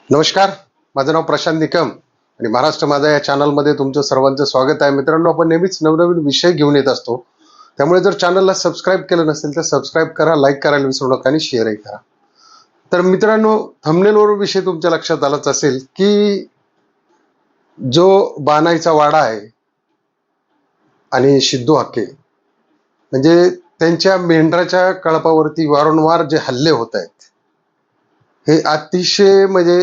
नमस्कार, माझं नाव प्रशांत निकम आणि महाराष्ट्र माझा या चॅनलमध्ये तुमचं सर्वांचं स्वागत आहे. मित्रांनो, आपण नेहमीच नवनवीन विषय घेऊन येत असतो. त्यामुळे जर चॅनलला सबस्क्राईब केलं नसेल तर सबस्क्राईब करा, लाईक करायला विसरू नका आणि शेअरही करा. तर मित्रांनो, थंबनेलवर विषय तुमच्या लक्षात आलाच असेल की जो बानाईचा वाडा आहे आणि सिद्धू हाके म्हणजे त्यांच्या मेंढराच्या कळपावरती वारंवार जे हल्ले होत आहेत हे अतिशय म्हणजे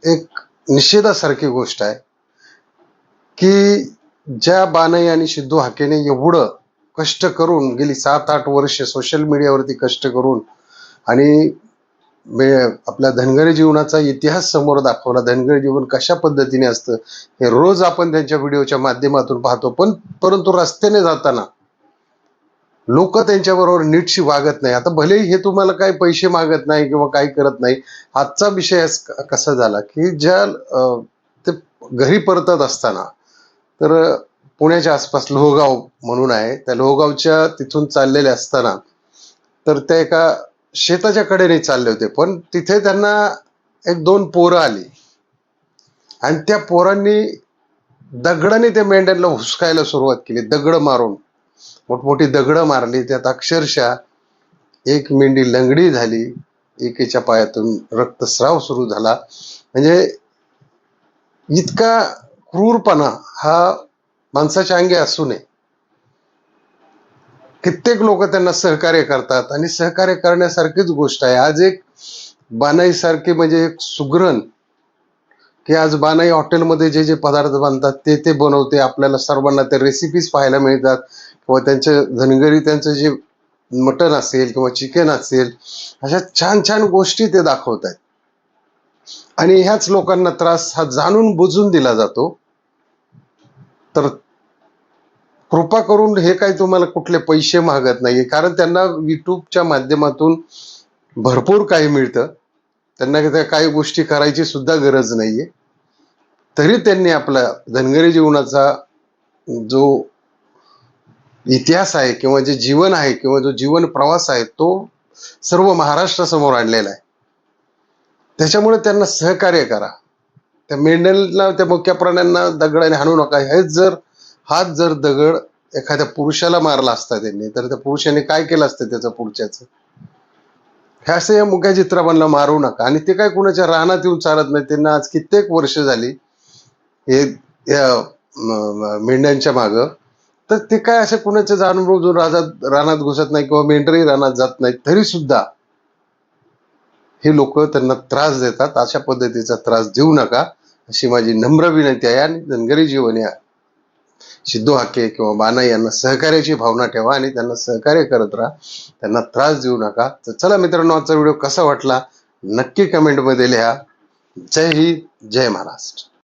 एक निषेधासारखी गोष्ट आहे की ज्या बानाई आणि सिद्धू हाकेने एवढं कष्ट करून गेली 7-8 वर्ष सोशल मीडियावरती कष्ट करून आणि आपल्या धनगरी जीवनाचा इतिहास समोर दाखवला. धनगरी जीवन कशा पद्धतीने असतं हे रोज आपण त्यांच्या व्हिडिओच्या माध्यमातून पाहतो. परंतु रस्त्याने जाताना लोक त्यांच्याबरोबर नीटशी वागत नाही. आता भलेही हे तुम्हाला काही पैसे मागत नाही किंवा काही करत नाही. आजचा विषय कसा झाला की ज्या ते घरी परतत असताना तर पुण्याच्या आसपास लोहगाव म्हणून आहे, त्या लोहगावच्या तिथून चाललेले असताना तर त्या एका शेताच्या कडेने चालले होते. पण तिथे त्यांना 1-2 पोरं आली आणि त्या पोरांनी दगडाने त्या मेंढ्यांना हुसकायला सुरुवात केली. दगड मारून मोठमोठी दगड मारली. त्यात अक्षरशः एक मेंढी लंगडी झाली, एकेच्या पायातून रक्तस्राव सुरू झाला. म्हणजे इतका क्रूरपणा हा माणसाच्या अंगी असू नये. कित्येक लोक त्यांना सहकार्य करतात आणि सहकार्य करण्यासारखीच गोष्ट आहे. आज एक बानाई सारखे म्हणजे एक सुगरण की आज बानाई हॉटेलमध्ये जे जे पदार्थ बनतात ते बनवते. आपल्याला सर्वांना त्या रेसिपीज पाहायला मिळतात किंवा त्यांचे धनगरी त्यांचं जे मटण असेल किंवा चिकन असेल अशा छान छान गोष्टी ते दाखवत आहेत. आणि ह्याच लोकांना त्रास हा जाणून बुजून दिला जातो. तर कृपा करून हे काही तुम्हाला कुठले पैसे मागत नाहीये, कारण त्यांना युट्यूबच्या माध्यमातून भरपूर काही मिळतं. त्यांना त्या काही गोष्टी करायची सुद्धा गरज नाहीये. तरी त्यांनी आपला धनगरी जीवनाचा जो इतिहास आहे किंवा जे जीवन आहे किंवा जो जीवन प्रवास आहे तो सर्व महाराष्ट्रासमोर आणलेला आहे. त्याच्यामुळे त्यांना सहकार्य करा. त्या मेंढ्यांना, त्या मुक्या प्राण्यांना दगडाने हाणू नका. हाच जर दगड एखाद्या पुरुषाला मारला असता त्यांनी तर त्या पुरुषाने काय केलं असतं त्याचं पुढच्याच. हे असं या मुक्या चित्रपांना मारू नका. आणि ते काय कुणाच्या रानात येऊन चालत नाही. त्यांना आज कित्येक वर्ष झाली हे या मेंढ्यांच्या माग. तर ते काय असे कुणाच्या जाणून बुजून रानात घुसत नाही किंवा मेंढरही रानात जात नाही. तरी सुद्धा हे लोक त्यांना त्रास देतात. अशा पद्धतीचा त्रास देऊ नका अशी माझी नम्र विनंती आहे. आणि धनगरी जीवन या सिद्धू हाके किंवा बानाई यांना सहकार्याची भावना ठेवा आणि त्यांना सहकार्य करत राहा. त्यांना त्रास देऊ नका. तर चला मित्रांनो, आजचा व्हिडिओ कसा वाटला नक्की कमेंटमध्ये लिहा. जय हिंद, जय महाराष्ट्र.